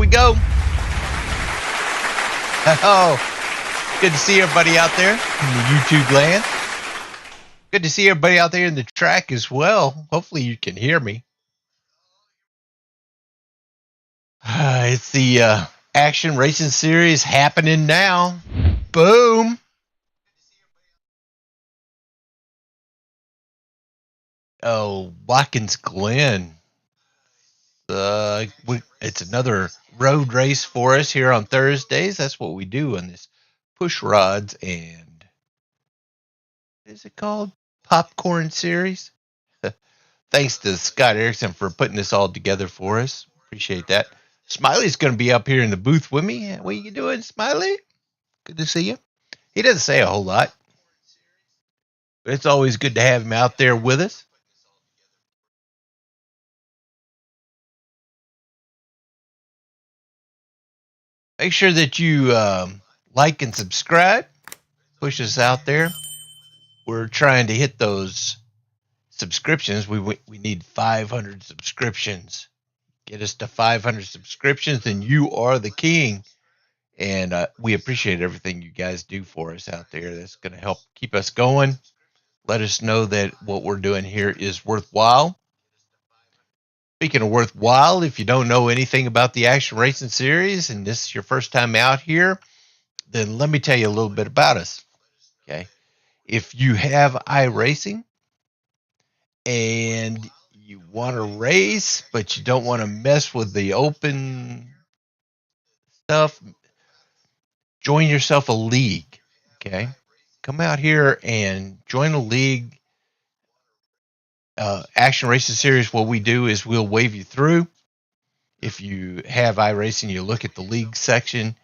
we go. Oh, good to see everybody out there in the YouTube land. Good to see everybody out there in the track as well. Hopefully you can hear me. It's the action racing series happening now. Boom. Oh, Watkins Glen. It's another road race for us here on Thursdays. That's what we do on this push rods and what is it called? Popcorn series. Thanks to Scott Erickson for putting this all together for us. Appreciate that. Smiley's going to be up here in the booth with me. What are you doing, Smiley? Good to see you. He doesn't say a whole lot, but it's always good to have him out there with us. Make sure that you like and subscribe. Push us out there. We're trying to hit those subscriptions. We need 500 subscriptions. Get us to 500 subscriptions, and you are the king. And we appreciate everything you guys do for us out there. That's going to help keep us going. Let us know that what we're doing here is worthwhile. Speaking of worthwhile, if you don't know anything about the Action Racing Series and this is your first time out here, then let me tell you a little bit about us. Okay. If you have iRacing and you want to race, but you don't want to mess with the open stuff, join yourself a league. Okay. Come out here and join a league. Action Racing Series, what we do is we'll wave you through. If you have iRacing, you look at the league section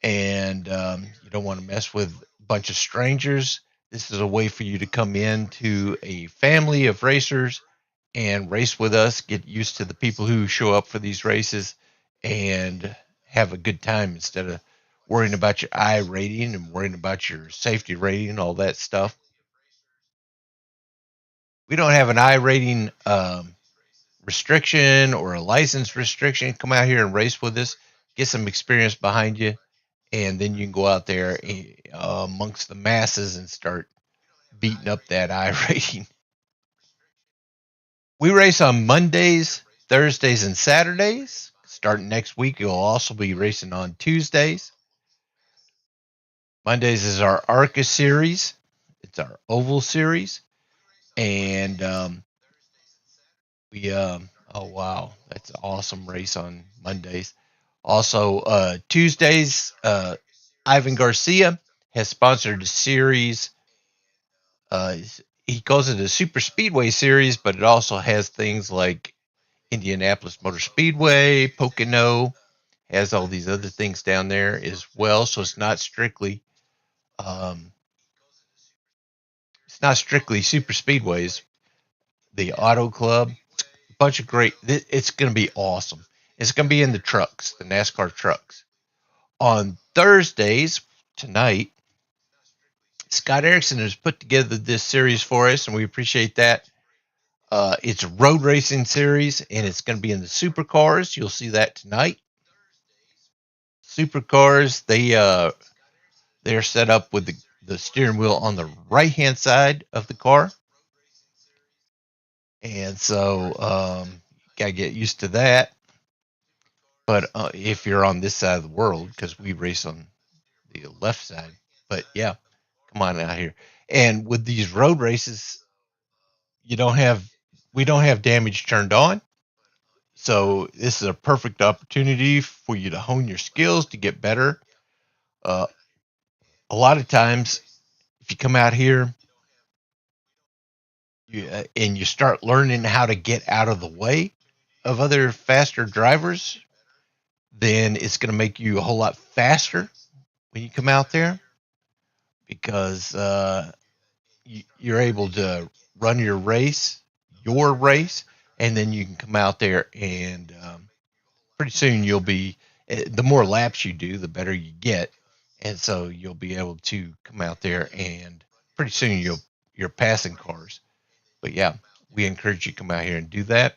and you don't want to mess with a bunch of strangers. This is a way for you to come into a family of racers and race with us, get used to the people who show up for these races, and have a good time instead of worrying about your I rating and worrying about your safety rating and all that stuff. We don't have an I rating restriction or a license restriction. Come out here and race with us, get some experience behind you, and then you can go out there amongst the masses and start beating up that I rating. We race on Mondays, Thursdays, and Saturdays. Starting next week, you'll also be racing on Tuesdays. Mondays is our ARCA series. It's our oval series. And oh wow, that's an awesome race on Mondays. Also, Tuesdays, Ivan Garcia has sponsored a series. He calls it a super speedway series, but it also has things like Indianapolis Motor Speedway, Pocono, has all these other things down there as well. So it's not strictly super speedways. The Auto Club, a bunch of great. It's going to be awesome. It's going to be in the trucks, the NASCAR trucks. On Thursdays tonight, Scott Erickson has put together this series for us, and we appreciate that. It's a road racing series, and it's going to be in the supercars. You'll see that tonight. Supercars, they're set up with the steering wheel on the right-hand side of the car. And so got to get used to that. But if you're on this side of the world, because we race on the left side. But yeah, come on out here. And with these road races, we don't have damage turned on. So this is a perfect opportunity for you to hone your skills to get better. A lot of times, if you come out here and you start learning how to get out of the way of other faster drivers, then it's going to make you a whole lot faster when you come out there, because you're able to run your race, and then you can come out there and pretty soon you'll be, the more laps you do, the better you get. And so you'll be able to come out there and pretty soon you're passing cars. But yeah, we encourage you to come out here and do that.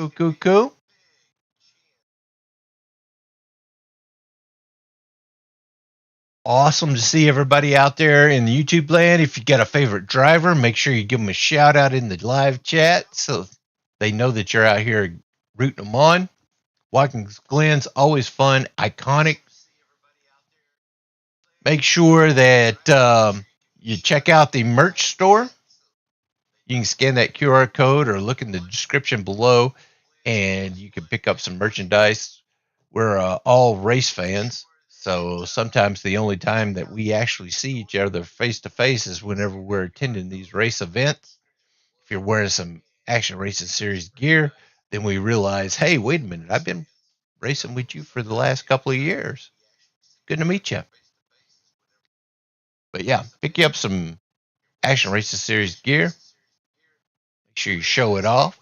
Cool, cool, cool. Awesome to see everybody out there in the YouTube land. If you got a favorite driver, make sure you give them a shout out in the live chat so they know that you're out here rooting them on. Watkins Glen's always fun, iconic. Make sure that you check out the merch store. You can scan that QR code or look in the description below, and you can pick up some merchandise. We're all race fans, so sometimes the only time that we actually see each other face to face is whenever we're attending these race events. If you're wearing some Action Racing Series gear, then we realize, hey, wait a minute, I've been racing with you for the last couple of years. Good to meet you. But yeah, pick you up some Action Racing Series gear. Make sure you show it off.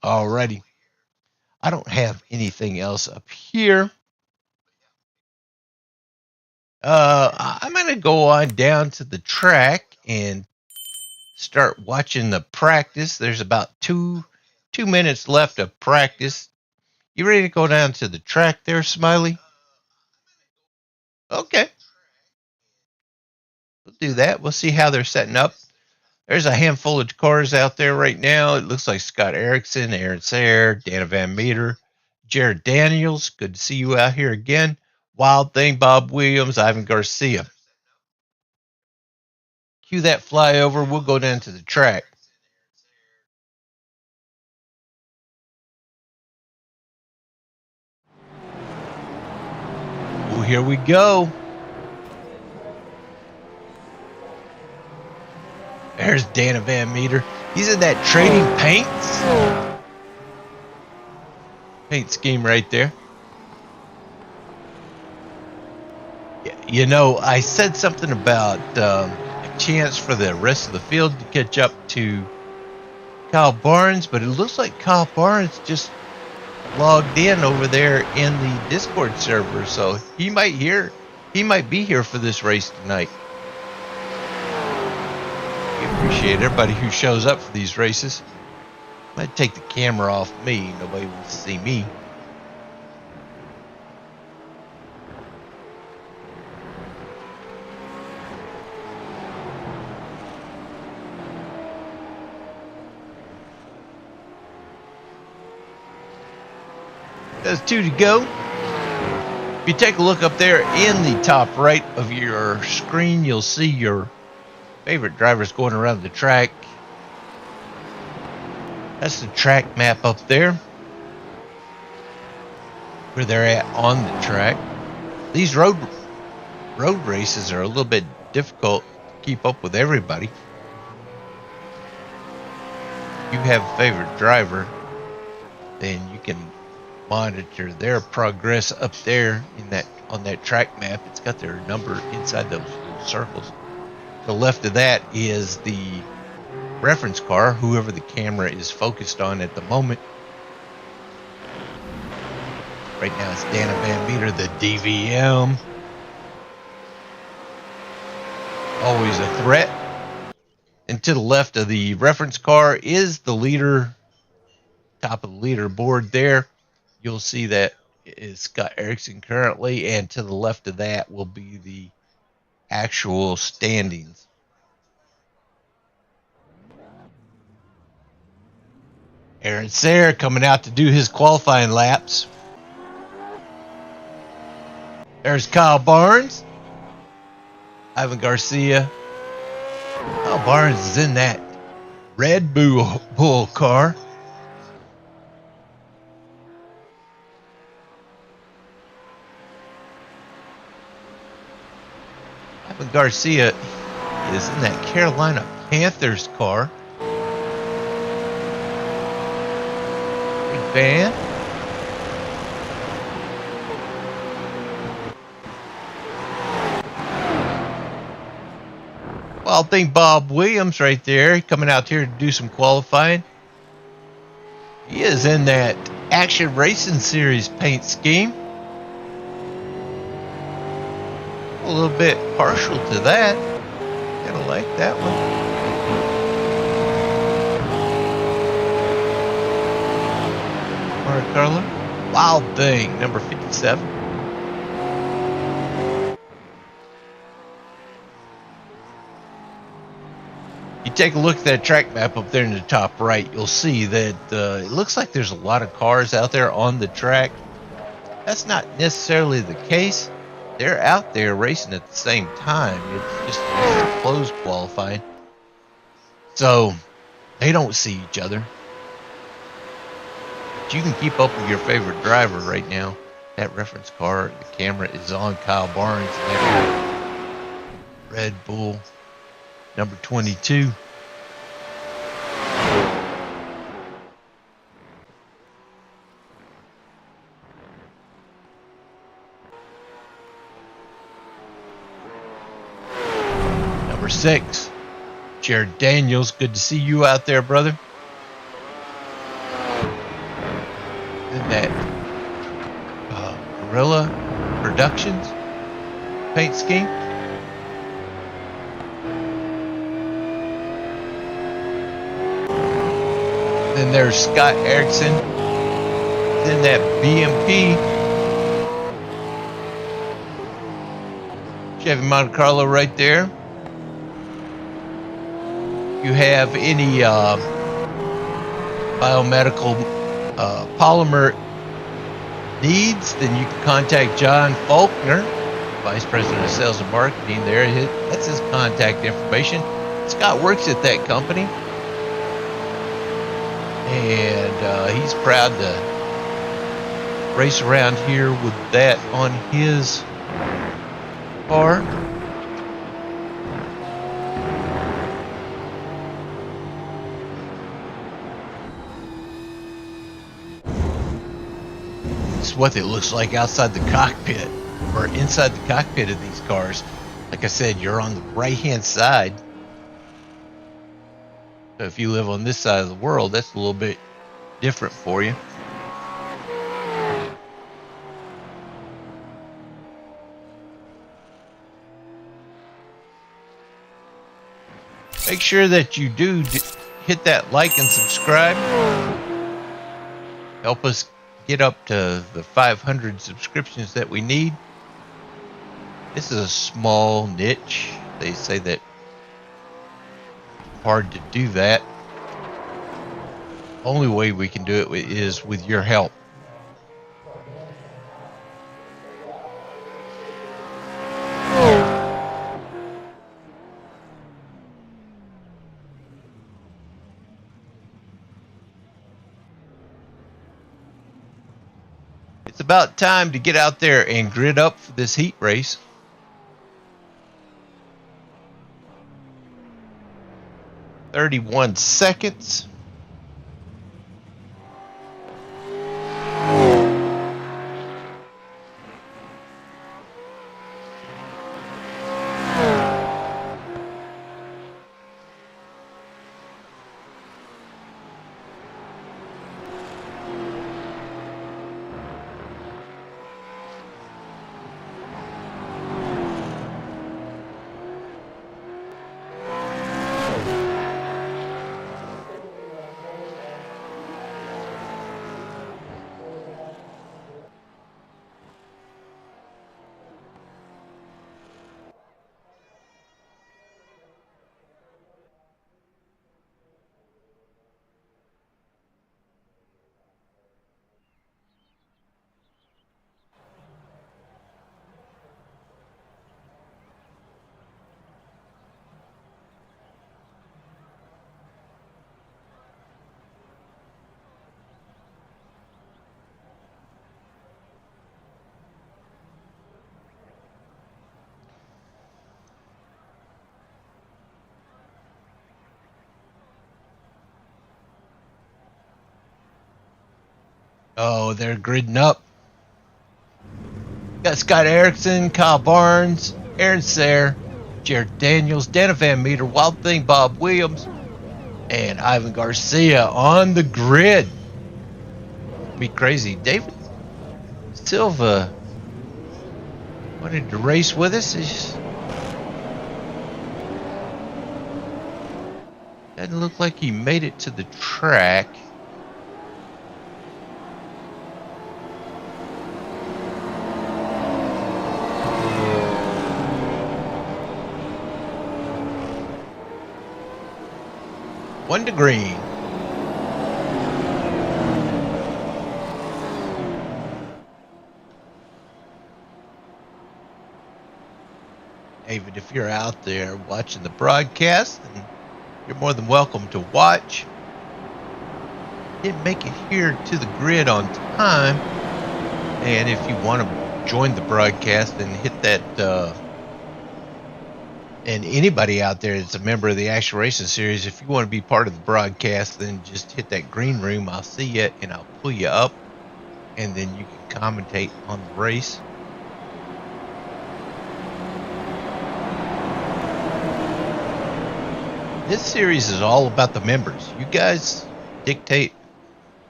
Alrighty. I don't have anything else up here. I'm going to go on down to the track and start watching the practice. There's about two minutes left of practice. You ready to go down to the track there, Smiley? Okay. We'll do that. We'll see how they're setting up. There's a handful of cars out there right now. It looks like Scott Erickson, Aaron Sayre, Dana Van Meter, Jared Daniels. Good to see you out here again. Wild Thing, Bob Williams, Ivan Garcia. Cue that flyover. We'll go down to the track. Oh, here we go. There's Dana Van Meter. He's in that trading paint scheme right there. You know, I said something about a chance for the rest of the field to catch up to Kyle Barnes, but it looks like Kyle Barnes just logged in over there in the Discord server, so he might be here for this race tonight. We appreciate everybody who shows up for these races. I might take the camera off me, nobody will see me. There's 2 to go. If you take a look up there in the top right of your screen, you'll see your favorite drivers going around the track. That's the track map up there, where they're at on the track. These road races are a little bit difficult to keep up with everybody. If you have a favorite driver, then you can monitor their progress up there on that track map. It's got their number inside those little circles. To the left of that is the reference car, whoever the camera is focused on at the moment. Right now it's Dana Van Meter, the DVM. Always a threat. And to the left of the reference car is the leader, top of the leaderboard there. You'll see that is Scott Erickson currently, and to the left of that will be the actual standings. Aaron Sayre coming out to do his qualifying laps. There's Kyle Barnes, Ivan Garcia. Kyle Barnes is in that Red Bull car. Ivan Garcia is in that Carolina Panthers car. Big fan. Well, I think Bob Williams right there coming out here to do some qualifying. He is in that Action Racing Series paint scheme. A little bit partial to that. Kind of like that one. Monte Carlo. Wild Thing, number 57. You take a look at that track map up there in the top right, you'll see that it looks like there's a lot of cars out there on the track. That's not necessarily the case. They're out there racing at the same time. It's just closed qualifying. So they don't see each other. But you can keep up with your favorite driver right now. That reference car, the camera is on Kyle Barnes. That Red Bull, number 22. Number 6, Jared Daniels. Good to see you out there, brother. And that Gorilla Productions paint scheme. Then there's Scott Erickson. Then that BMP Chevy Monte Carlo right there. If you have any biomedical polymer needs, then you can contact John Faulkner, Vice President of Sales and Marketing there. That's his contact information. Scott works at that company, and he's proud to race around here with that on his car. This is what it looks like outside the cockpit, or inside the cockpit of these cars. Like I said, you're on the right hand side. So if you live on this side of the world, that's a little bit different for you. Make sure that you do hit that like and subscribe. Help us get up to the 500 subscriptions that we need. This is a small niche. They say that it's hard to do that. Only way we can do it is with your help. It's about time to get out there and grid up for this heat race. "31 seconds. Oh, they're gridding up. Got Scott Erickson, Kyle Barnes, Aaron Sayre, Jared Daniels, Dana Van Meter, Wild Thing Bob Williams, and Ivan Garcia on the grid. Be crazy. David Silva wanted to race with us. Doesn't look like he made it to the track. 1 to green. David, if you're out there watching the broadcast, then you're more than welcome to watch. Didn't make it here to the grid on time. And if you want to join the broadcast and hit that, and anybody out there that's a member of the Action Racing Series, if you want to be part of the broadcast, then just hit that green room. I'll see you and I'll pull you up, and then you can commentate on the race. This series is all about the members. You guys dictate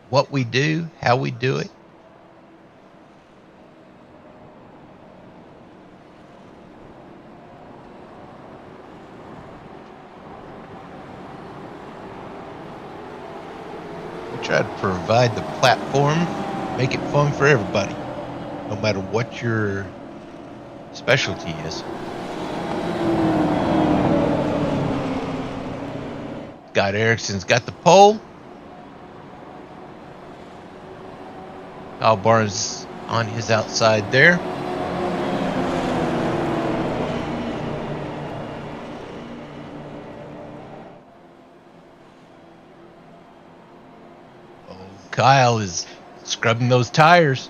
what we do, how we do it. We try to provide the platform, make it fun for everybody, no matter what your specialty is. Scott Erickson's got the pole. Kyle Barnes on his outside there. Oh, Kyle is scrubbing those tires.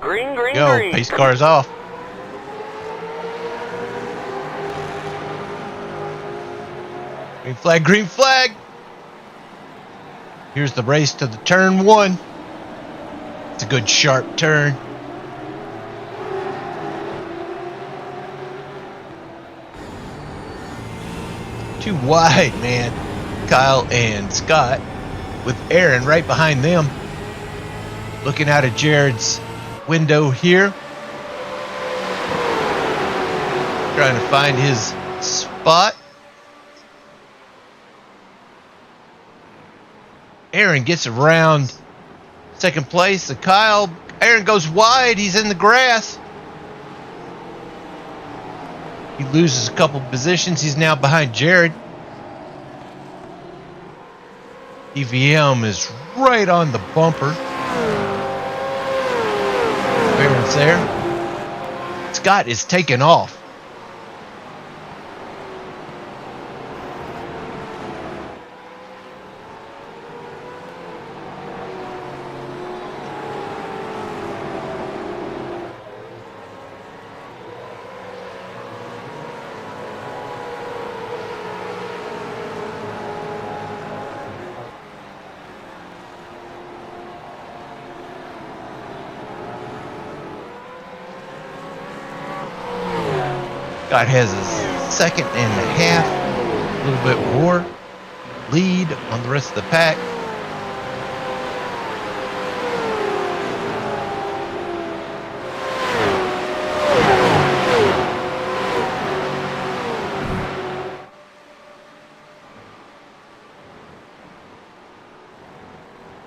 Green, green, Go, green. pace car's off. Green flag, green flag. Here's the race to the turn 1. It's a good sharp turn. Too wide, man. Kyle and Scott with Aaron right behind them. Looking out of Jared's window here. Trying to find his spot. Aaron gets around second place. Aaron goes wide. He's in the grass. He loses a couple positions. He's now behind Jared. EVM is right on the bumper. Aaron's there. Scott is taking off. Scott has a second and a half, a little bit more lead on the rest of the pack.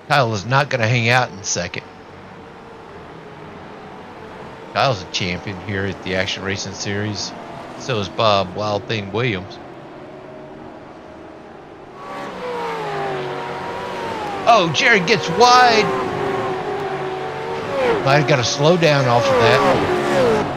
Kyle is not going to hang out in second. Kyle's a champion here at the Action Racing Series. So is Bob Wild Thing Williams. Oh, Jared gets wide. Might have got to slow down off of that.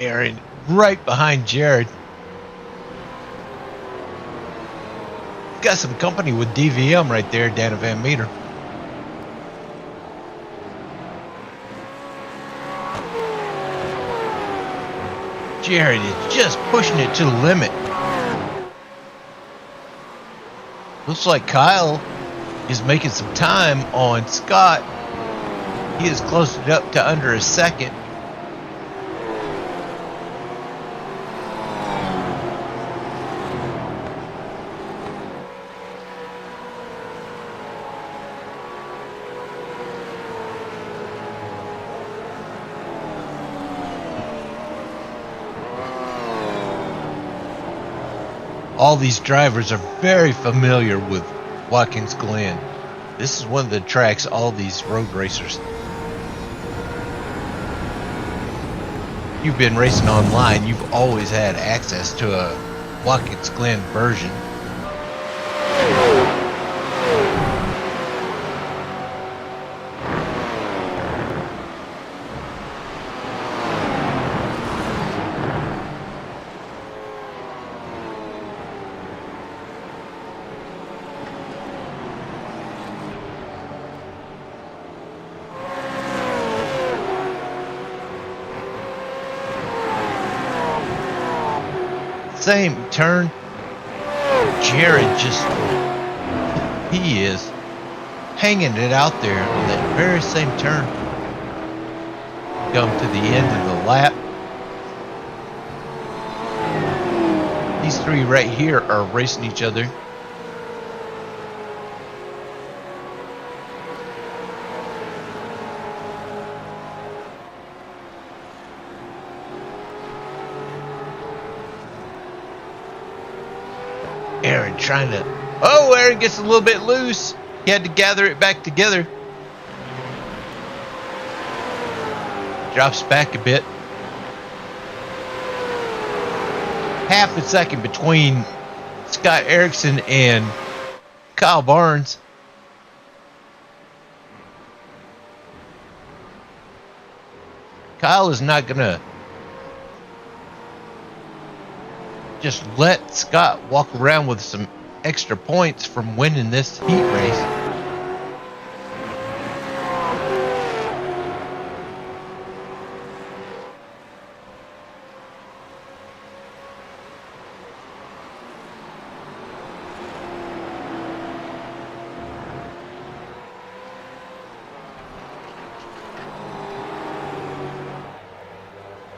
Aaron right behind Jared. Got some company with DVM right there, Dana Van Meter. Jared is just pushing it to the limit. Looks like Kyle is making some time on Scott. He has closed it up to under a second. All these drivers are very familiar with Watkins Glen. This is one of the tracks all these road racers. You've been racing online, you've always had access to a Watkins Glen version. Same turn. Jared he is hanging it out there on that very same turn. Come to the end of the lap. These three right here are racing each other. Aaron trying to... Oh, Aaron gets a little bit loose. He had to gather it back together. Drops back a bit. Half a second between Scott Erickson and Kyle Barnes. Kyle is not going to just let Scott walk around with some extra points from winning this heat race.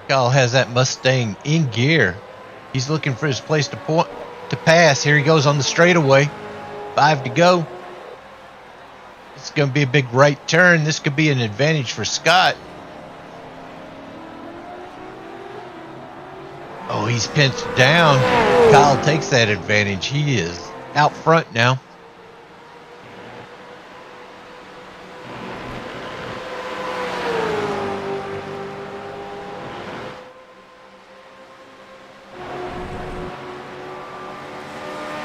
Kyle has that Mustang in gear. He's looking for his place to pass. Here he goes on the straightaway. 5 to go. It's going to be a big right turn. This could be an advantage for Scott. Oh, he's pinched down. Kyle takes that advantage. He is out front now.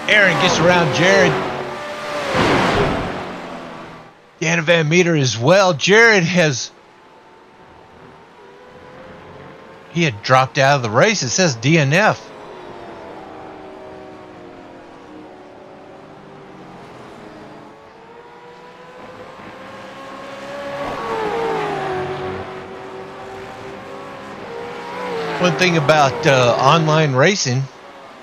Aaron gets around Jared. Dana Van Meter as well. Jared he had dropped out of the race. It says DNF. One thing about online racing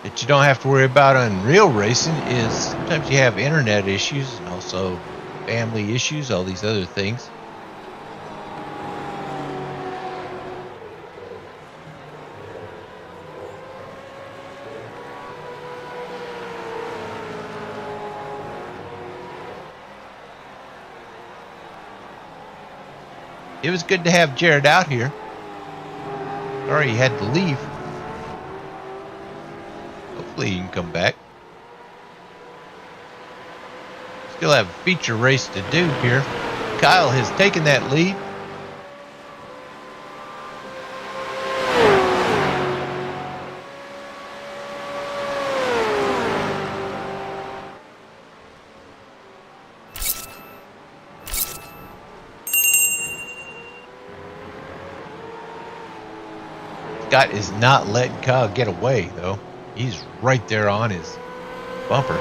that you don't have to worry about on real racing is sometimes you have internet issues and also family issues, all these other things. It was good to have Jared out here. Sorry he had to leave. Hopefully he can come back. Still have a feature race to do here. Kyle has taken that lead. Scott is not letting Kyle get away, though. He's right there on his bumper.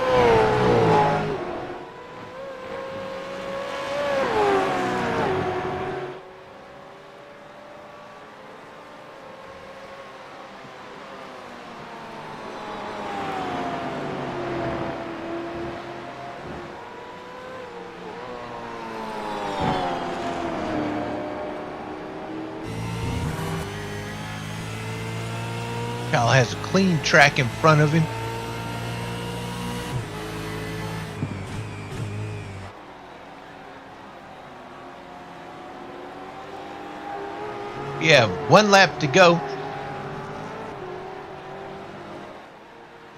Kyle has a clean track in front of him. We have 1 lap to go.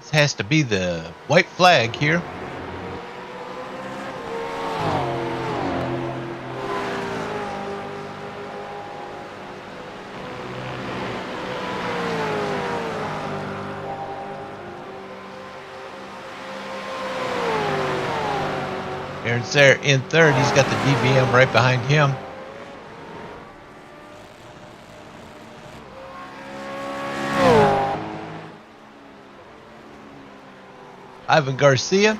This has to be the white flag here. Aaron's there in third. He's got the DVM right behind him. Ivan Garcia.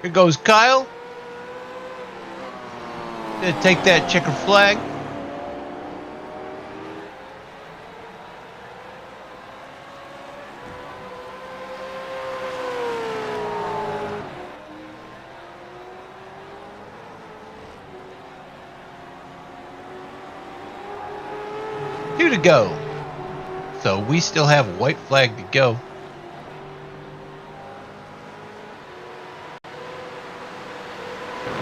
Here goes Kyle. Gonna take that checker flag. Two to go. So we still have a white flag to go.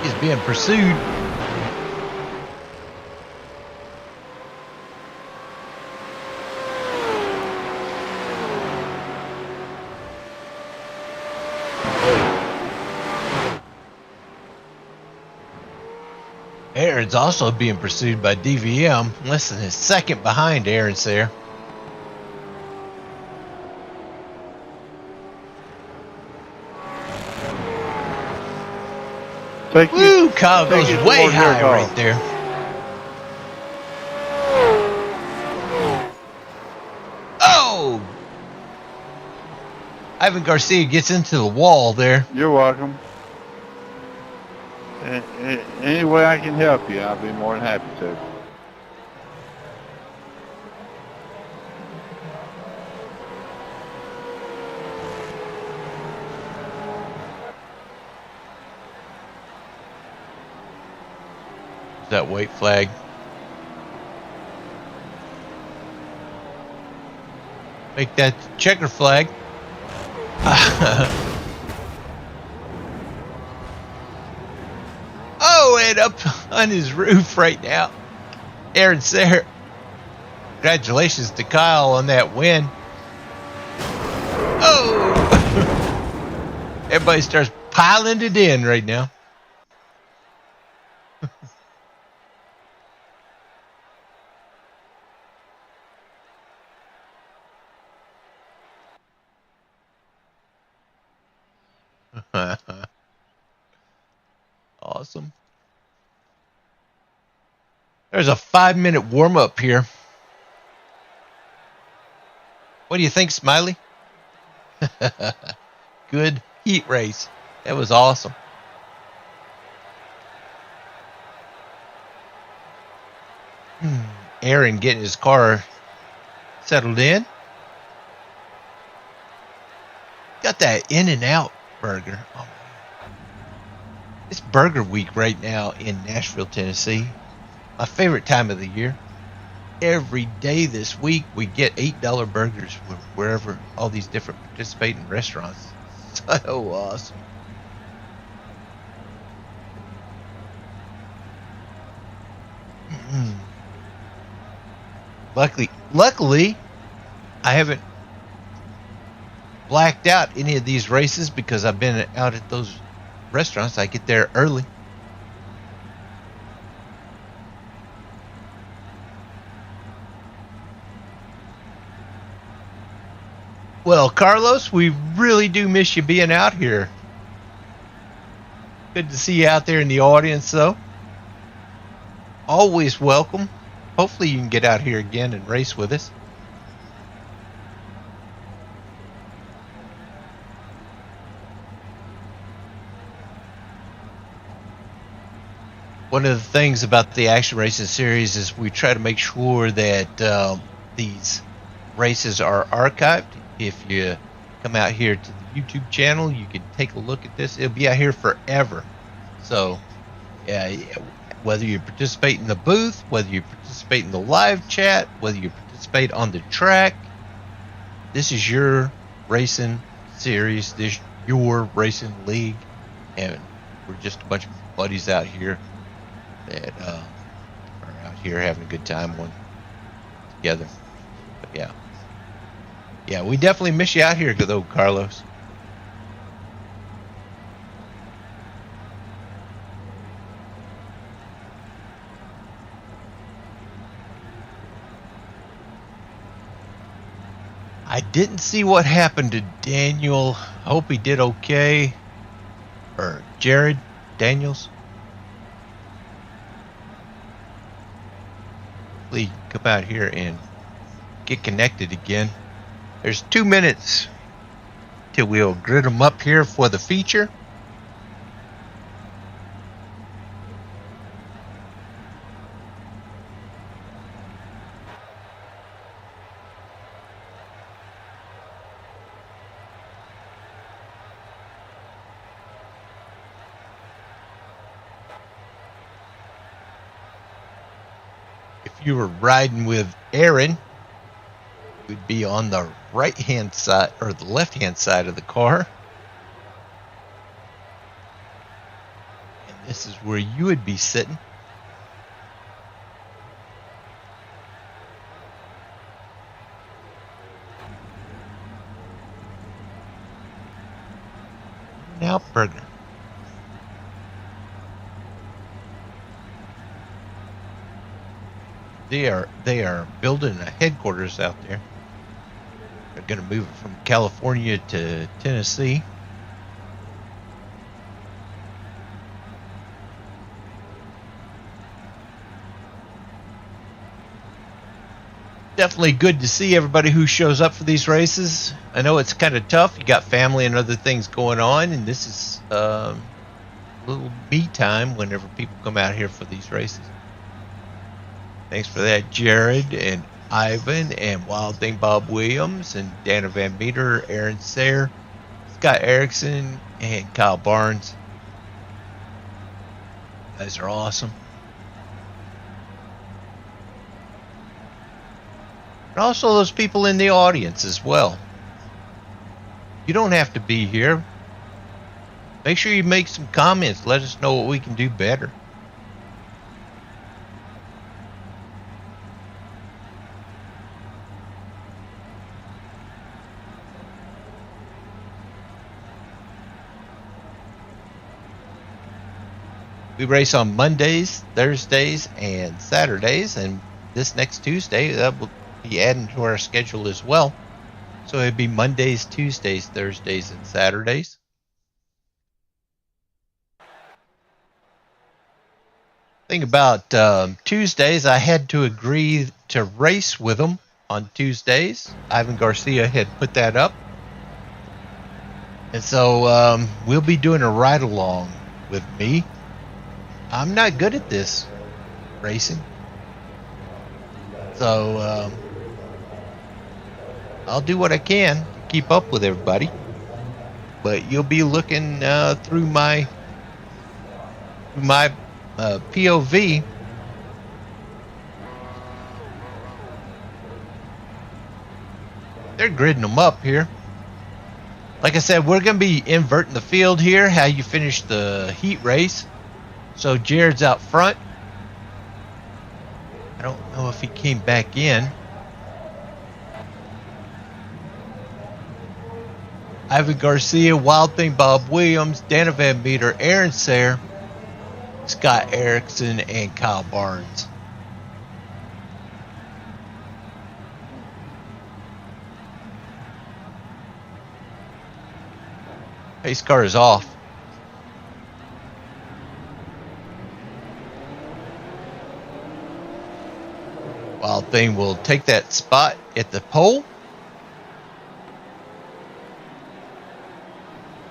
He's being pursued. Aaron's also being pursued by DVM, less than a second behind Aaron's there. Woo! Kyle goes way high right there. Oh! Ivan Garcia gets into the wall there. You're welcome. Any way I can help you, I'll be more than happy to. That white flag. Make that checker flag. Oh, and up on his roof right now. Aaron's there. Congratulations to Kyle on that win. Oh! Everybody starts piling it in right now. Awesome. There's a 5-minute warm-up here. What do you think, Smiley? Good heat race. That was awesome. Aaron getting his car settled in. Got that In-N-Out burger. Oh, man. It's Burger Week right now in Nashville, Tennessee. My favorite time of the year. Every day this week we get $8 burgers wherever all these different participating restaurants. So awesome. Luckily, I haven't blacked out any of these races because I've been out at those restaurants. I get there early. Well, Carlos, we really do miss you being out here. Good to see you out there in the audience, though. Always welcome. Hopefully you can get out here again and race with us. One of the things about the Action Racing Series is we try to make sure that these races are archived. If you come out here to the YouTube channel, you can take a look at this. It'll be out here forever. So, yeah, whether you participate in the booth, whether you participate in the live chat, whether you participate on the track, this is your racing series, this your racing league, and we're just a bunch of buddies out here that are out here having a good time one together. But yeah, we definitely miss you out here though, Carlos. I didn't see what happened to Daniel. I hope he did okay. Or Jared Daniels. Please come out here and get connected again. There's 2 minutes till we'll grid them up here for the feature. If you were riding with Aaron, would be on the right hand side or the left hand side of the car, and this is where you would be sitting. Now burger. They are building a headquarters out there. They're going to move it from California to Tennessee. Definitely good to see everybody who shows up for these races. I know it's kind of tough. You got family and other things going on, and this is a little me time whenever people come out here for these races. Thanks for that, Jared and Ivan and Wild Thing Bob Williams and Dana Van Meter, Aaron Sayre, Scott Erickson, and Kyle Barnes. You guys are awesome. And also those people in the audience as well. You don't have to be here. Make sure you make some comments. Let us know what we can do better. We race on Mondays, Thursdays, and Saturdays, and this next Tuesday, that will be added to our schedule as well. So it'd be Mondays, Tuesdays, Thursdays, and Saturdays. Thing about Tuesdays, I had to agree to race with them on Tuesdays. Ivan Garcia had put that up. And so we'll be doing a ride-along with me. I'm not good at this racing. So I'll do what I can to keep up with everybody. But you'll be looking through my POV. They're gridding them up here. Like I said, we're going to be inverting the field here, how you finish the heat race. So Jared's out front. I don't know if he came back in. Ivan Garcia, Wild Thing Bob Williams, Dana Van Meter, Aaron Sayre, Scott Erickson, and Kyle Barnes. Pace car is off. Wild Thing will take that spot at the pole.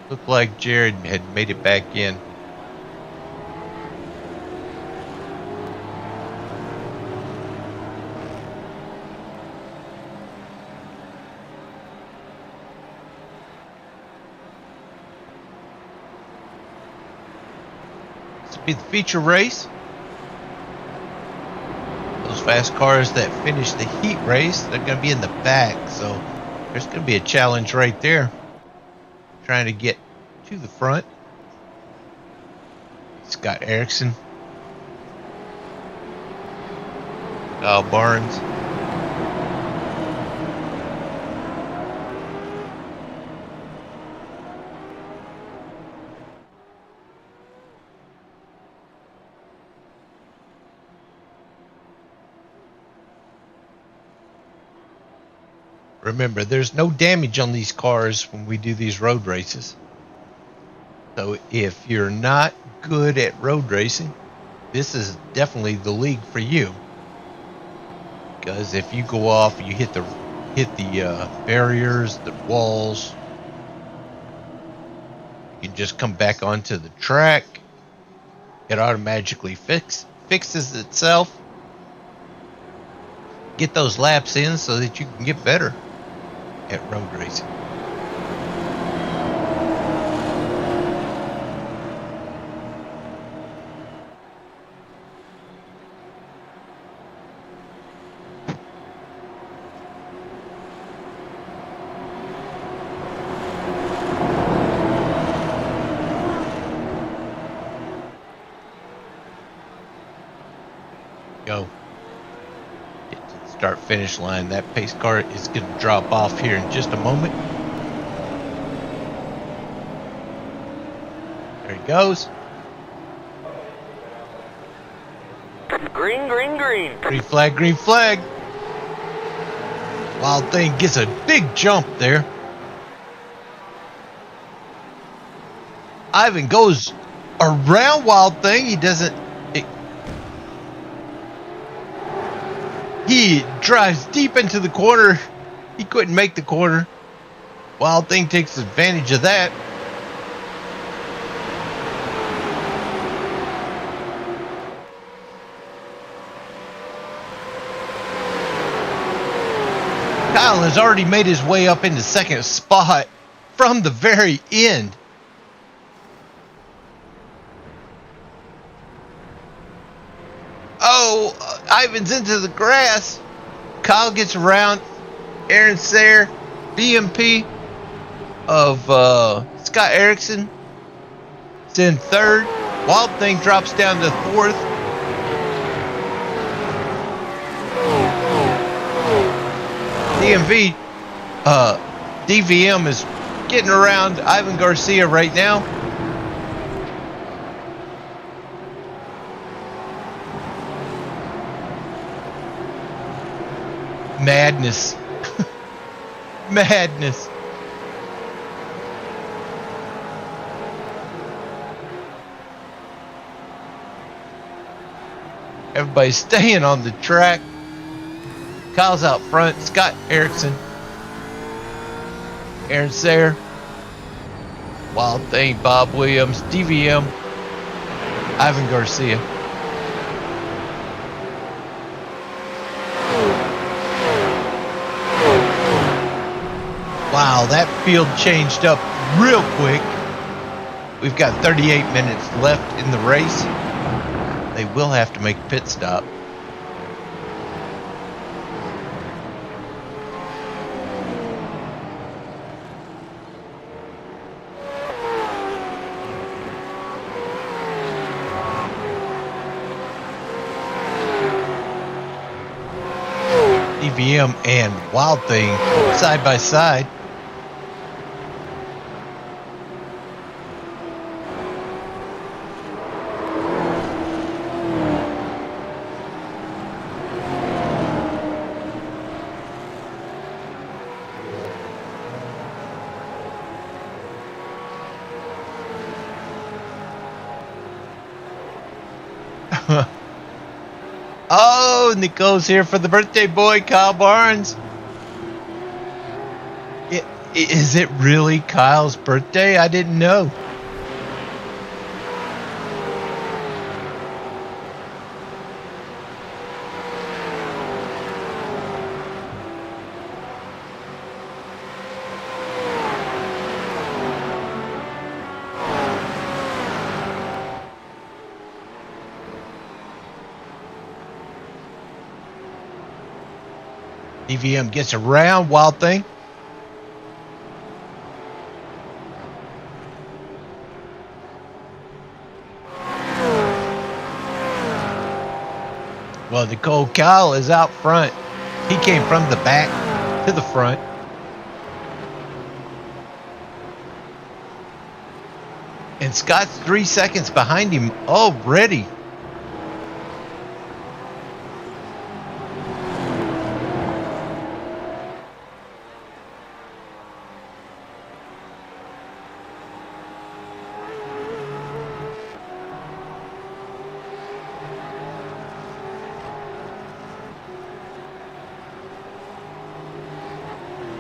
Looked like Jared had made it back in. This will be the feature race. Those fast cars that finish the heat race, they're going to be in the back, so there's going to be a challenge right there. Trying to get to the front. Scott Erickson. Kyle Barnes. Remember, there's no damage on these cars when we do these road races. So if you're not good at road racing, this is definitely the league for you. Because if you go off, you hit the barriers, the walls, you can just come back onto the track. It automatically fixes itself. Get those laps in so that you can get better at road racing. Go. Get to the start finish line. That pace car is going to drop off here in just a moment. There he goes. Green, green, green. Green flag, green flag. Wild Thing gets a big jump there. Ivan goes around Wild Thing. He doesn't. He drives deep into the corner. He couldn't make the corner. Wild Thing takes advantage of that. Kyle has already made his way up into second spot from the very end. Oh, Ivan's into the grass. Kyle gets around. Aaron Sayre, BMP of Scott Erickson is in third. Wild Thing drops down to fourth. DVM is getting around Ivan Garcia right now. Madness. Madness. Everybody's staying on the track. Kyle's out front. Scott Erickson. Aaron Sayre. Wild Thing. Bob Williams. DVM. Ivan Garcia. Wow, that field changed up real quick. We've got 38 minutes left in the race. They will have to make a pit stop. DVM and Wild Thing side by side. Oh, Nicole's here for the birthday boy, Kyle Barnes. Is it really Kyle's birthday? I didn't know. EVM gets around Wild Thing. Well, Nicole Kyle is out front. He came from the back to the front. And Scott's 3 seconds behind him already.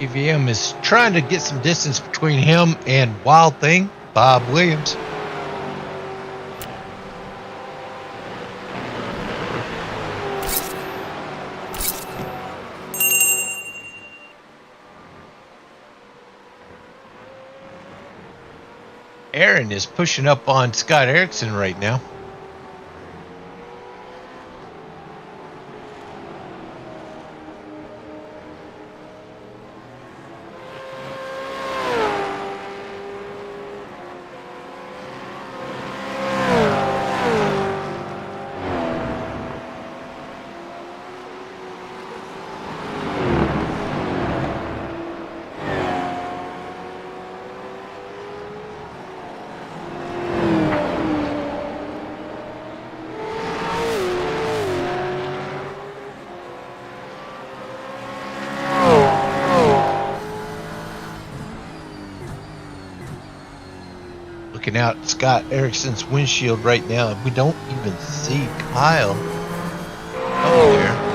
EVM is trying to get some distance between him and Wild Thing, Bob Williams. Aaron is pushing up on Scott Erickson right now. Looking out at Scott Erickson's windshield right now, we don't even see Kyle up there.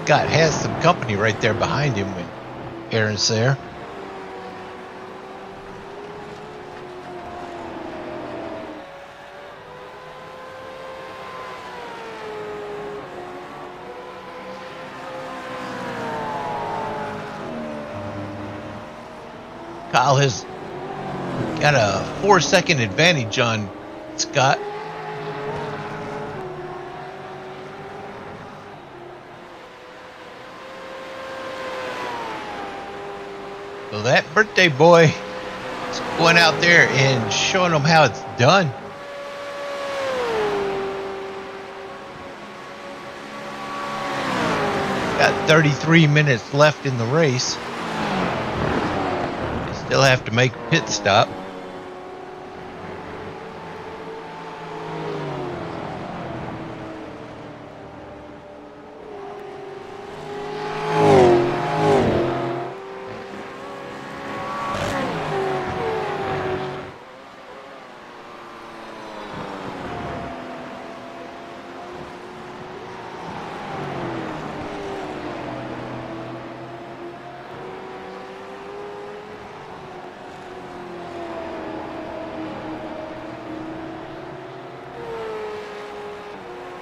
Scott has some company right there behind him when Aaron's there. Kyle has got a 4-second advantage on Scott. So that birthday boy is going out there and showing them how it's done. Got 33 minutes left in the race. They still have to make a pit stop.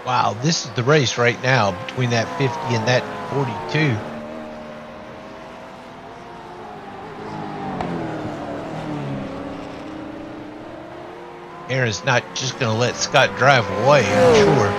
Wow, this is the race right now between that 50 and that 42. Aaron's not just going to let Scott drive away, I'm sure.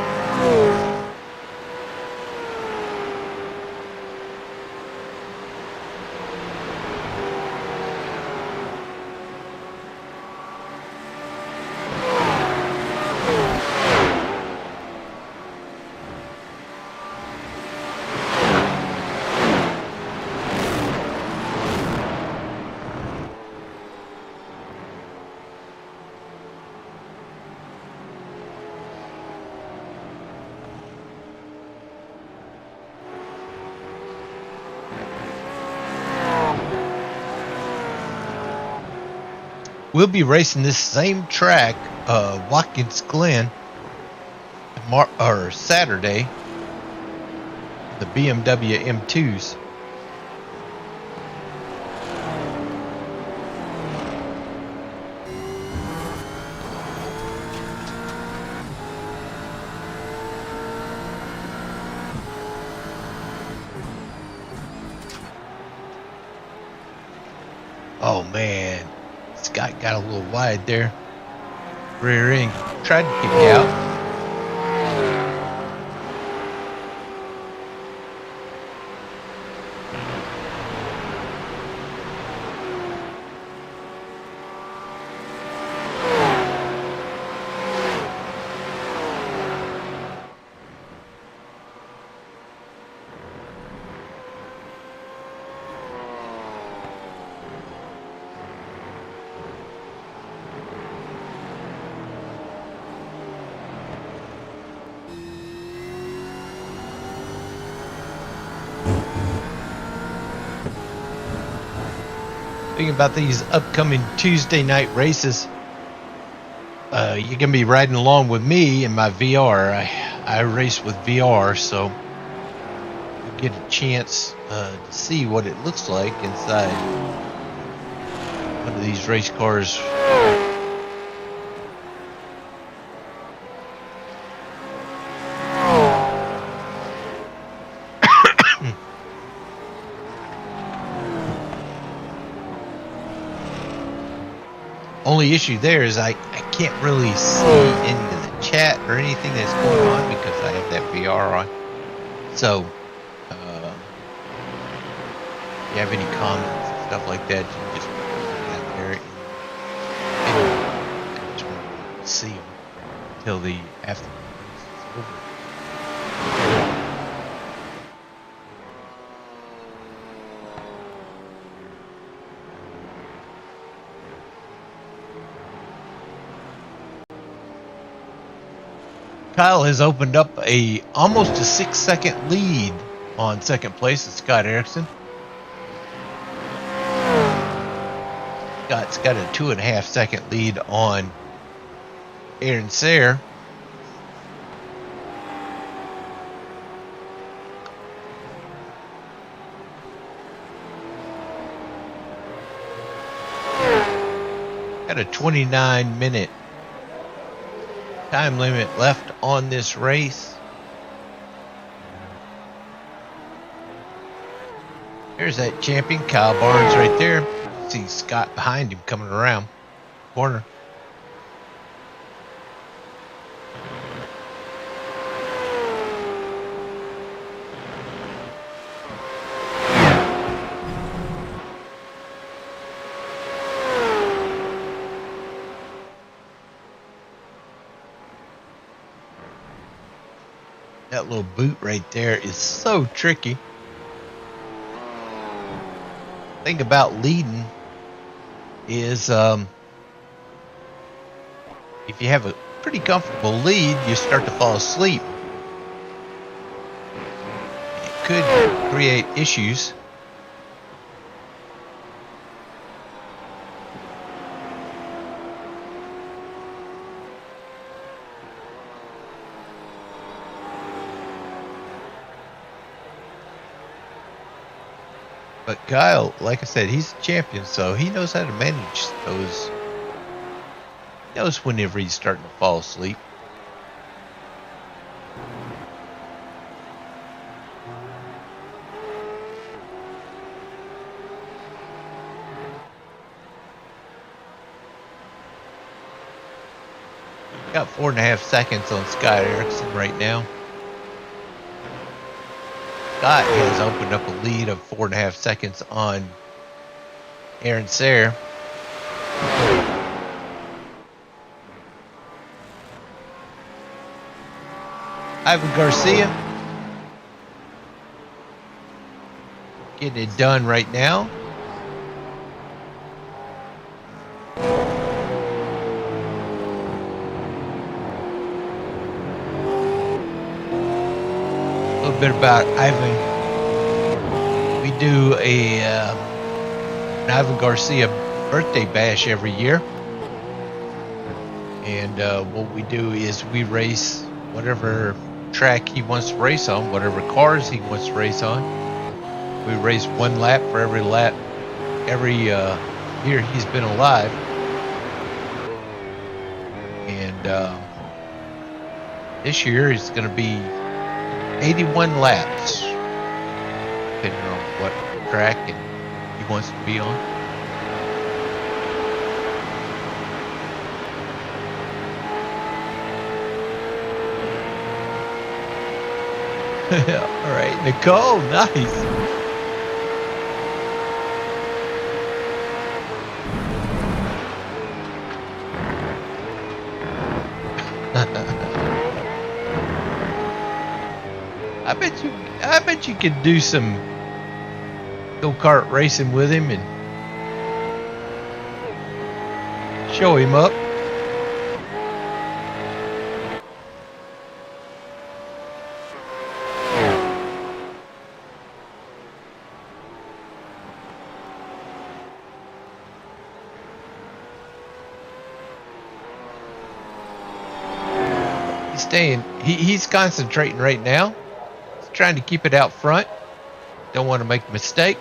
We'll be racing this same track, Watkins Glen, Saturday, the BMW M2s. Oh man, Scott got a little wide there. Rear end tried to kick out. Thinking about these upcoming Tuesday night races, you're gonna be riding along with me in my VR. I race with VR, so you get a chance to see what it looks like inside one of these race cars. Only issue there is I can't really see any of the chat or anything that's going on because I have that VR on. So, if you have any comments and stuff like that, you can just put them out there and I just want to see them until after the race is over. Kyle has opened up almost a 6-second lead on second place at Scott Erickson. Scott's got a 2.5-second lead on Aaron Sayre. Got a 29-minute time limit left on this race. There's that champion, Kyle Barnes, right there. See Scott behind him coming around the corner. That little boot right there is so tricky. Thing about leading is if you have a pretty comfortable lead, you start to fall asleep. It could create issues. But Kyle, like I said, he's a champion, so he knows how to manage those. He knows whenever he's starting to fall asleep. Got 4.5 seconds on Scott Erickson right now. Scott has opened up a lead of 4.5 seconds on Aaron Sayre. Ivan Garcia getting it done right now. A little bit about Ivan. We do an Ivan Garcia birthday bash every year. And what we do is we race whatever track he wants to race on, whatever cars he wants to race on. We race one lap for every lap every year he's been alive. And this year it's going to be 81 laps, depending on what track he wants to be on. All right, Nicole, nice. I bet you could do some go-kart racing with him and show him up. He's concentrating right now. He's trying to keep it out front. Don't want to make a mistake.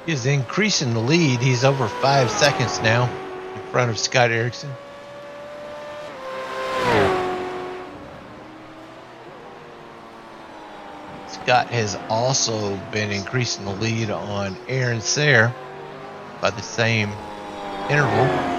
Is increasing the lead. He's over 5 seconds now in front of Scott Erickson. Scott has also been increasing the lead on Aaron Sayre by the same interval.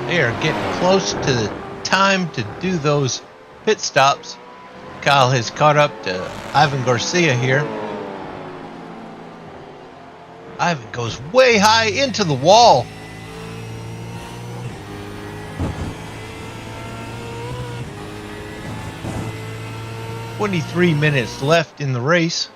They are getting close to the time to do those pit stops. Kyle has caught up to Ivan Garcia here. Ivan goes way high into the wall. "23 minutes left in the race."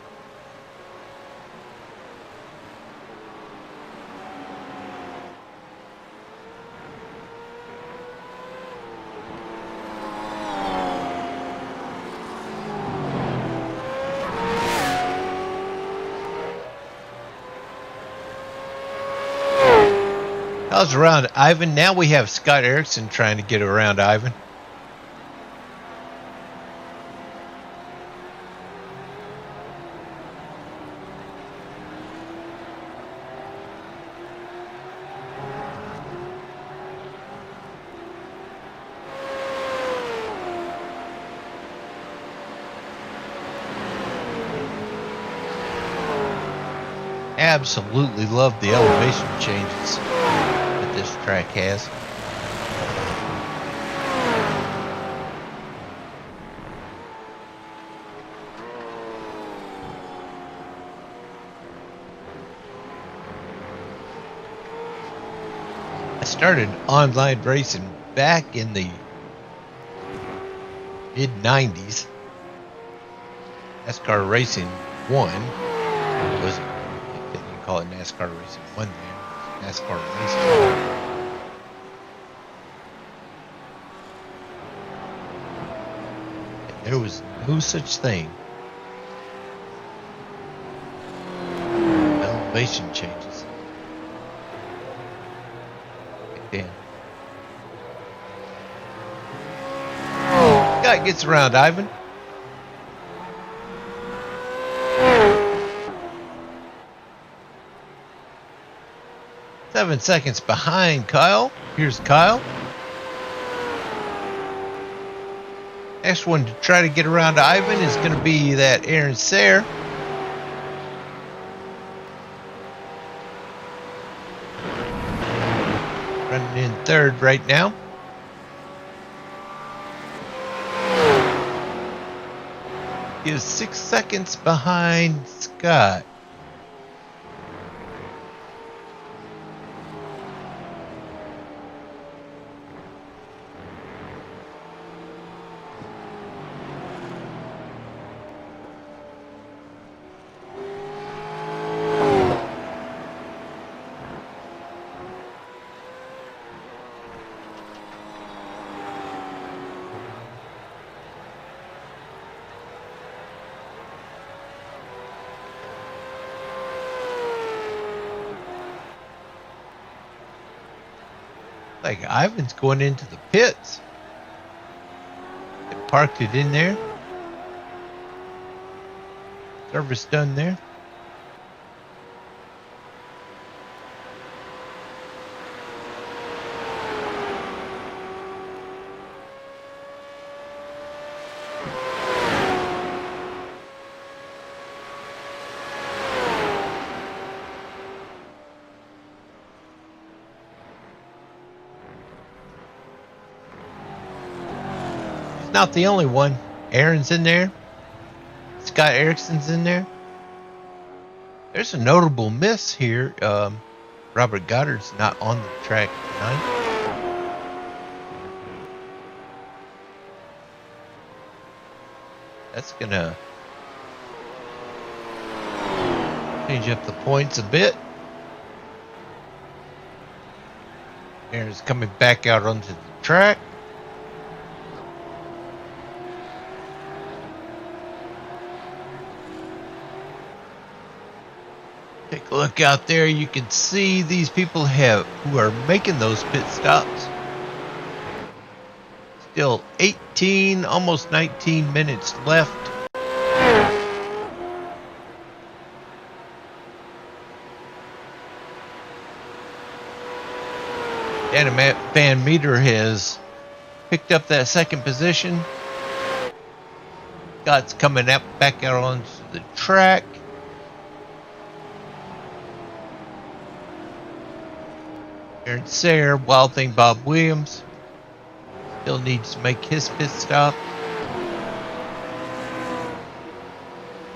Kyle's around Ivan. Now we have Scott Erickson trying to get around Ivan. Absolutely love the elevation changes that this track has. I started online racing back in the mid-90s. NASCAR Racing 1 was, you can call it NASCAR Racing 1 then, it was NASCAR Racing. And there was no such thing. Elevation changes. Back then. Guy gets around Ivan. Seven seconds behind Kyle. Here's Kyle. Next one to try to get around Ivan is going to be that Aaron Sayre. Running in third right now. He is 6 seconds behind Scott. Like Ivan's going into the pits. They parked it in there. Service done there. Not the only one. Aaron's in there. Scott Erickson's in there. There's a notable miss here. Robert Goddard's not on the track tonight. That's gonna change up the points a bit. Aaron's coming back out onto the track. Take a look out there. You can see these people who are making those pit stops. Still 18, almost 19 minutes left. Danny Van Meter has picked up that second position. Scott's coming up back out onto the track. Aaron Sayre, Wild Thing Bob Williams, still needs to make his pit stop.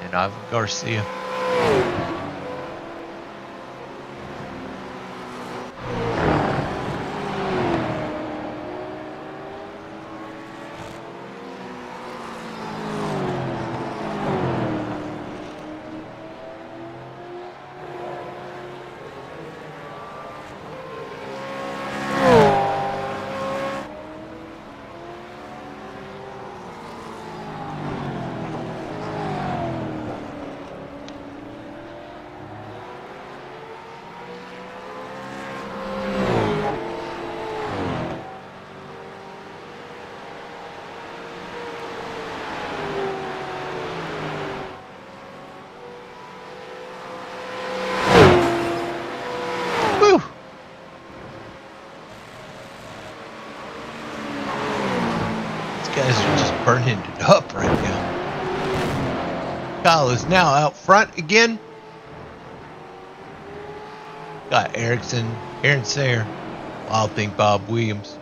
And Ivan Garcia. Guys are just burning it up right now. Kyle is now out front again. Scott Erickson, Aaron Sayre, Wild Thing Bob Williams.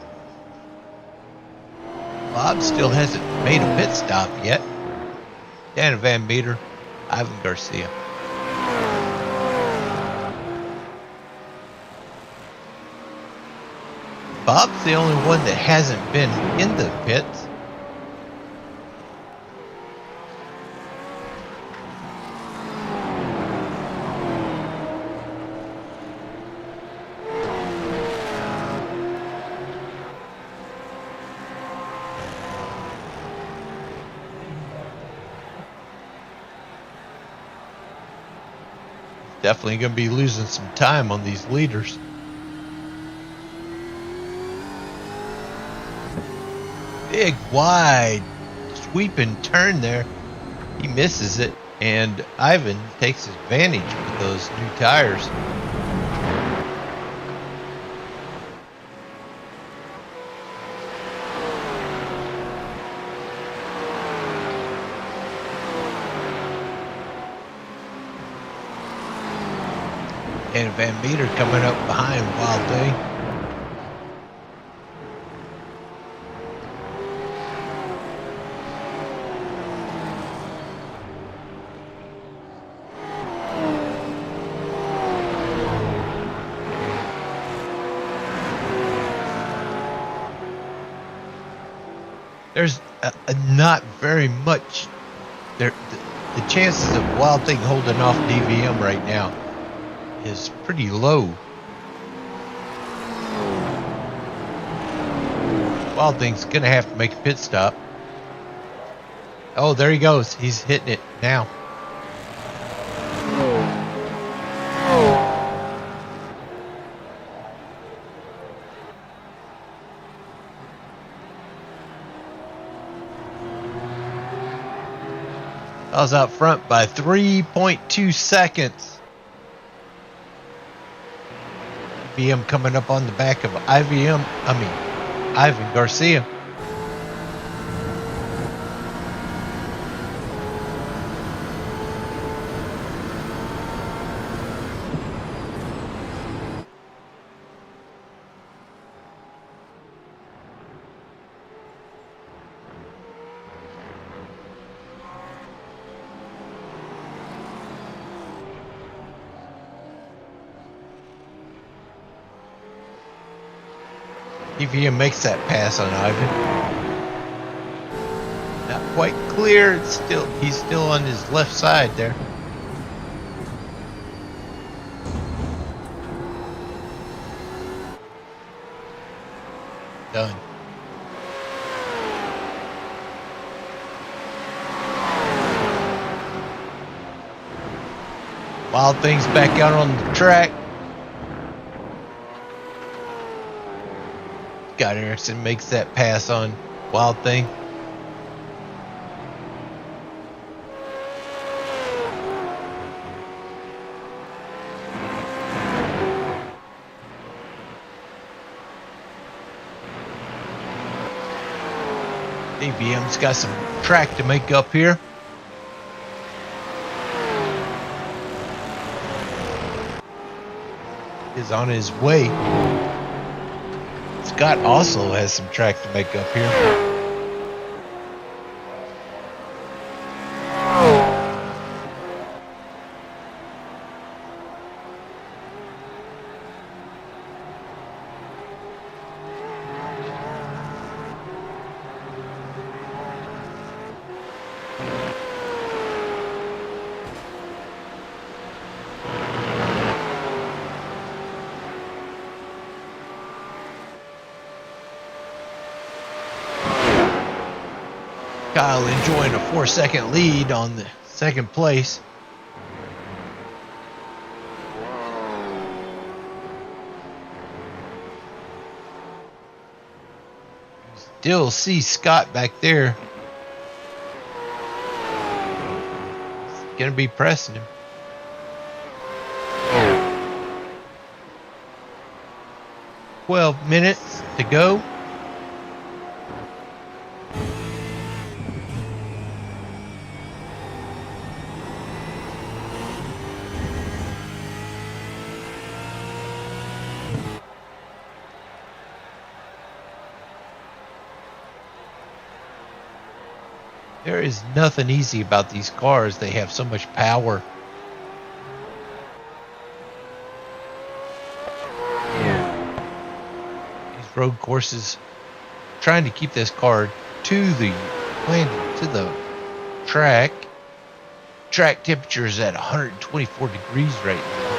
Bob still hasn't made a pit stop yet. Dan Van Meter, Ivan Garcia. Bob's the only one that hasn't been in the pits. Definitely going to be losing some time on these leaders. Big, wide, sweeping turn there. He misses it, and Ivan takes advantage with those new tires. And Van Meter coming up behind Wild Thing. There's not very much. The chances of Wild Thing holding off DVM right now is pretty low. Wild Thing's gonna have to make a pit stop. Oh, there he goes. He's hitting it now. I was out front by 3.2 seconds. IVM coming up on the back of Ivan Garcia. EVM makes that pass on Ivan. Not quite clear. He's still on his left side there. Done. Wild Thing's back out on the track. Scott Erickson makes that pass on Wild Thing. DVM's got some track to make up here. Is on his way. Scott also has some track to make up here. Kyle enjoying a 4-second lead on the second place. Still see Scott back there. He's gonna be pressing him. Oh. 12 minutes to go. There is nothing easy about these cars. They have so much power. These road courses, trying to keep this car to the landing, to the track. Track temperature is at 124 degrees right now.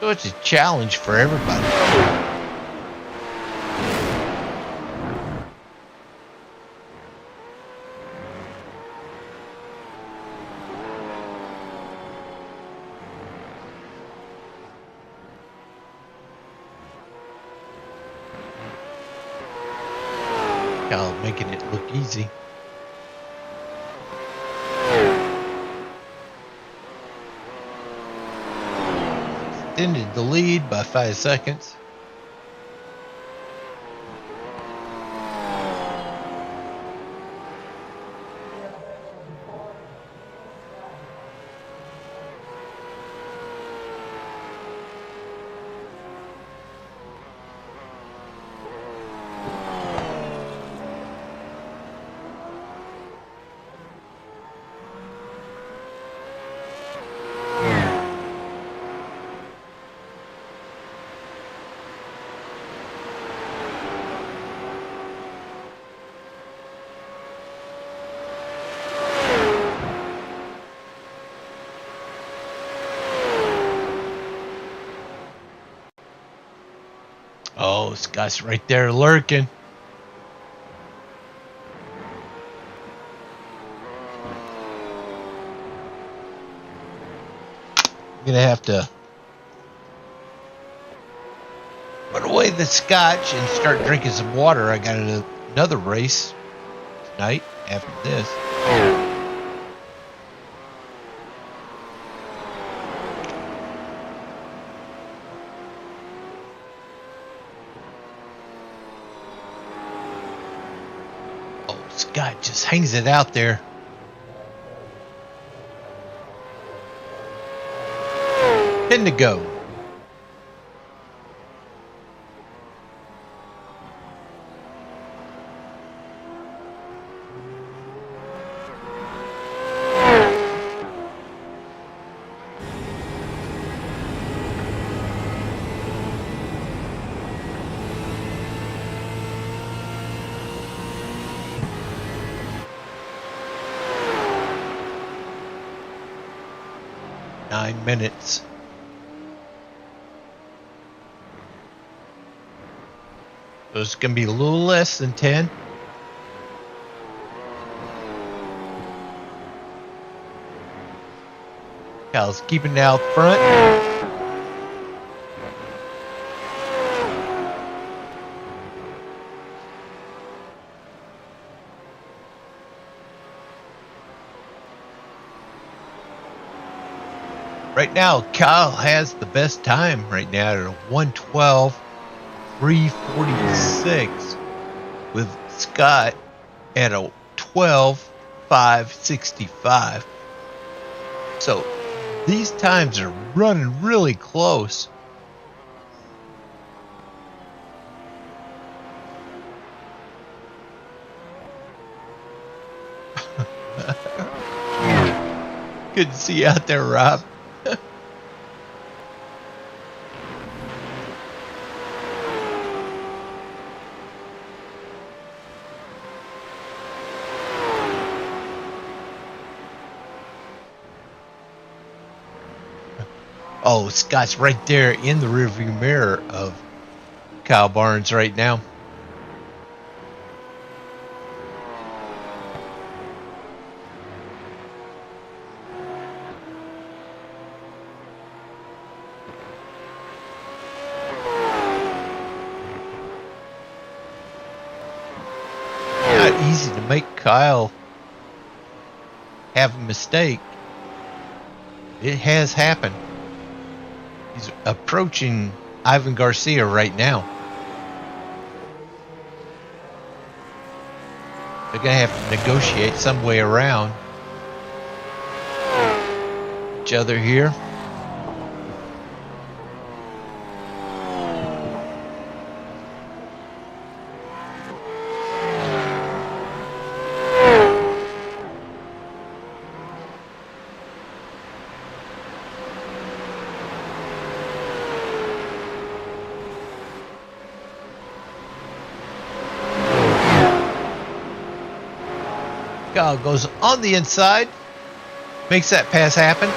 So it's a challenge for everybody. Cal making it look easy. Extended the lead by 5 seconds. Oh, Scott's right there lurking. I'm gonna have to put away the scotch and start drinking some water. I got another race tonight after this. Oh, Scott just hangs it out there. To go. Nine minutes. So it's going to be a little less than 10. Cal's keeping it out front. Right now, Kyle has the best time right now at a 1:12.346 with Scott at a 12:565. So these times are running really close. Good to see you out there, Rob. Oh, Scott's right there in the rearview mirror of Kyle Barnes right now. Not easy to make Kyle have a mistake. It has happened. He's approaching Ivan Garcia right now. They're going to have to negotiate some way around each other here. Kyle goes on the inside, makes that pass happen.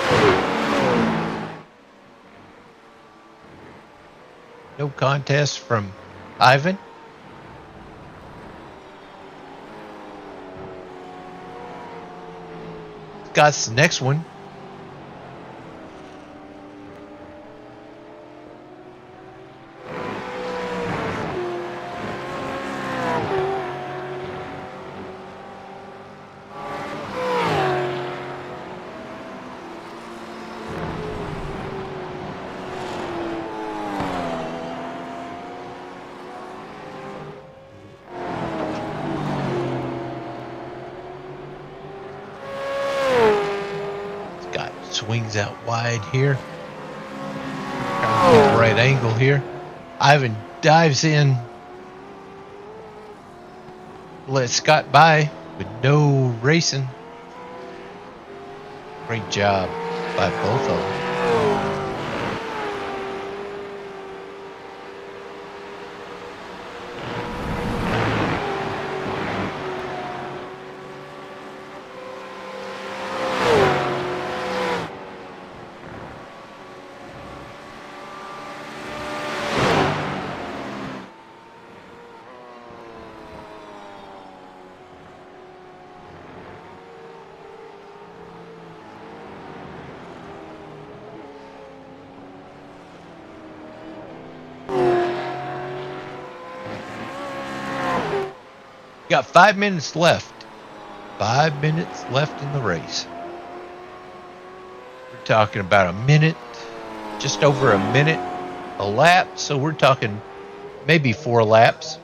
No contest from Ivan. Scott's the next one. Swings out wide here. Trying to get the right angle here. Ivan dives in. Let Scott by with no racing. Great job by both of them. Got 5 minutes left. 5 minutes left in the race. We're talking about a minute, just over a minute a lap. So we're talking maybe 4 laps.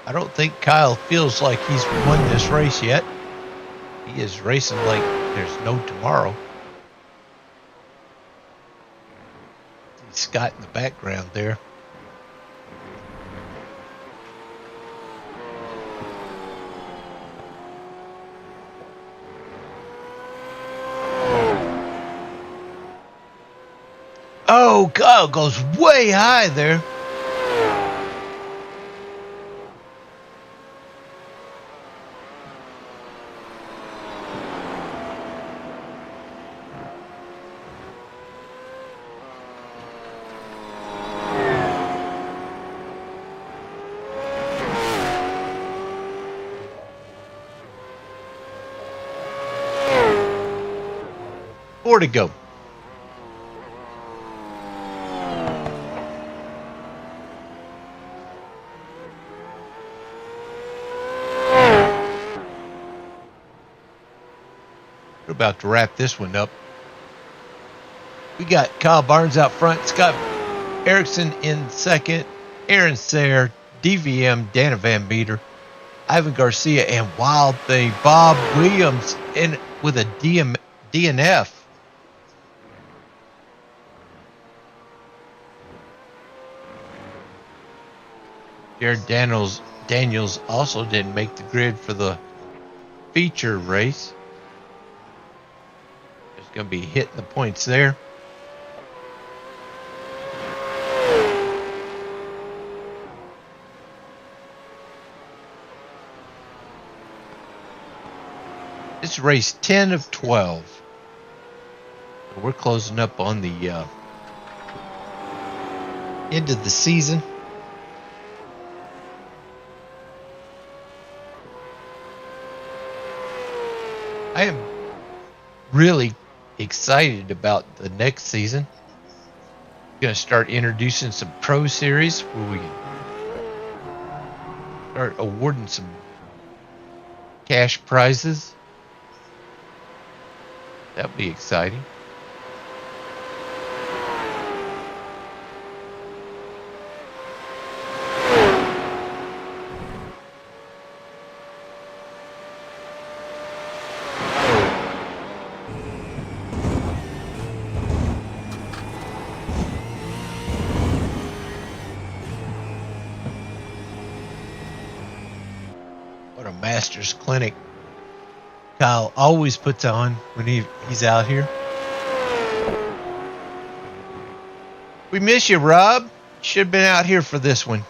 I don't think Kyle feels like he's won this race yet. He is racing like there's no tomorrow. See Scott in the background there. Oh, Kyle goes way high there. Four to go. We're about to wrap this one up. We got Kyle Barnes out front, Scott Erickson in second, Aaron Sayre, DVM, Dana Van Meter, Ivan Garcia, and Wild Thing Bob Williams in with a DNF. Jared Daniels also didn't make the grid for the feature race. There's going to be hitting the points there. It's race 10 of 12. We're closing up on the end of the season. I am really excited about the next season. I'm going to start introducing some pro series where we start awarding some cash prizes. That'll be exciting. Boosters Clinic. Kyle always puts on when he's out here. We miss you, Rob. Should have been out here for this one.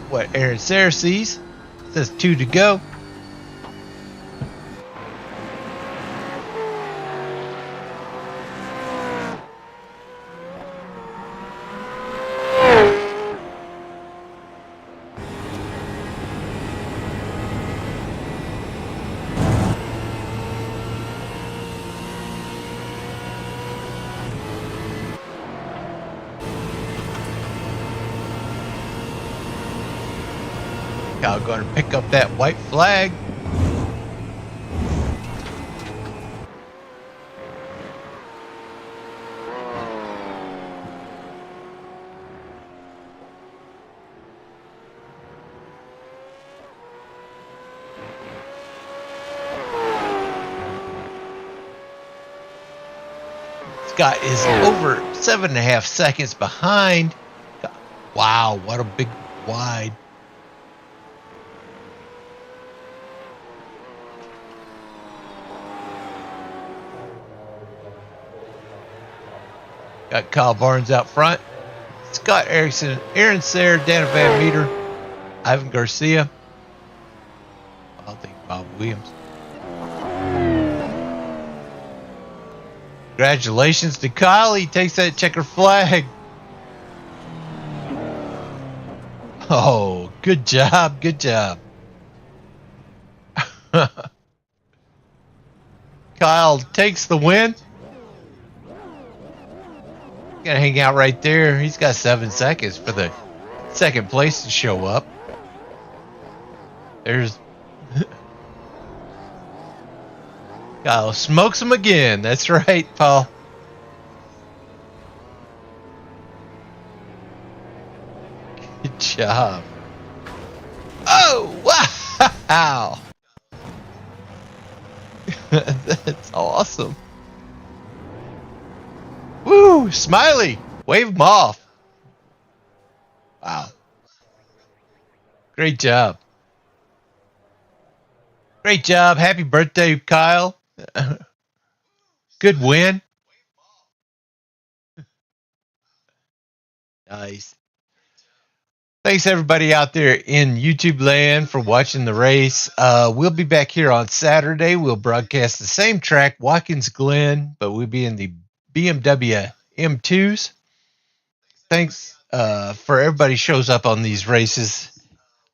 What Aaron Sayre sees. Says 2 to go. Kyle going to pick up that white flag. Scott is over 7.5 seconds behind. Wow, what a big wide. Got Kyle Barnes out front. Scott Erickson, Aaron Sayre, Dana Van Meter, Ivan Garcia. I'll think Bob Williams. Congratulations to Kyle. He takes that checker flag. Oh, good job. Good job. Kyle takes the win. Gonna hang out right there. He's got 7 seconds for the second place to show up. There's Kyle smokes him again. That's right, Paul. Good job. Oh, wow. That's awesome. Woo, Smiley. Wave him off. Wow. Great job. Great job. Happy birthday, Kyle. Good win. Nice. Thanks everybody out there in YouTube land for watching the race. We'll be back here on Saturday. We'll broadcast the same track, Watkins Glen, but we'll be in the BMW M2s. Thanks for everybody shows up on these races.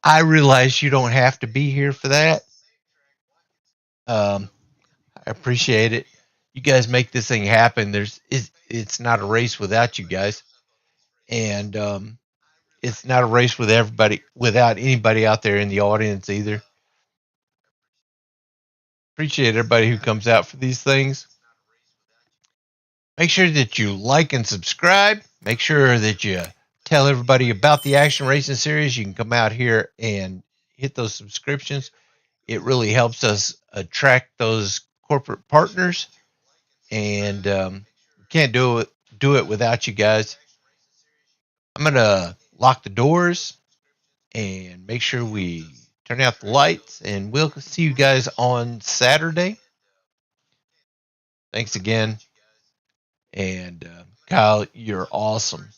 I realize you don't have to be here for that. I appreciate it. You guys make this thing happen. It's not a race without you guys, and it's not a race with everybody without anybody out there in the audience either. Appreciate everybody who comes out for these things. Make sure that you like and subscribe. Make sure that you tell everybody about the Action Racing Series. You can come out here and hit those subscriptions. It really helps us attract those corporate partners, and we can't do it without you guys. I'm gonna lock the doors and make sure we turn out the lights, and we'll see you guys on Saturday. Thanks again, and Kyle, you're awesome.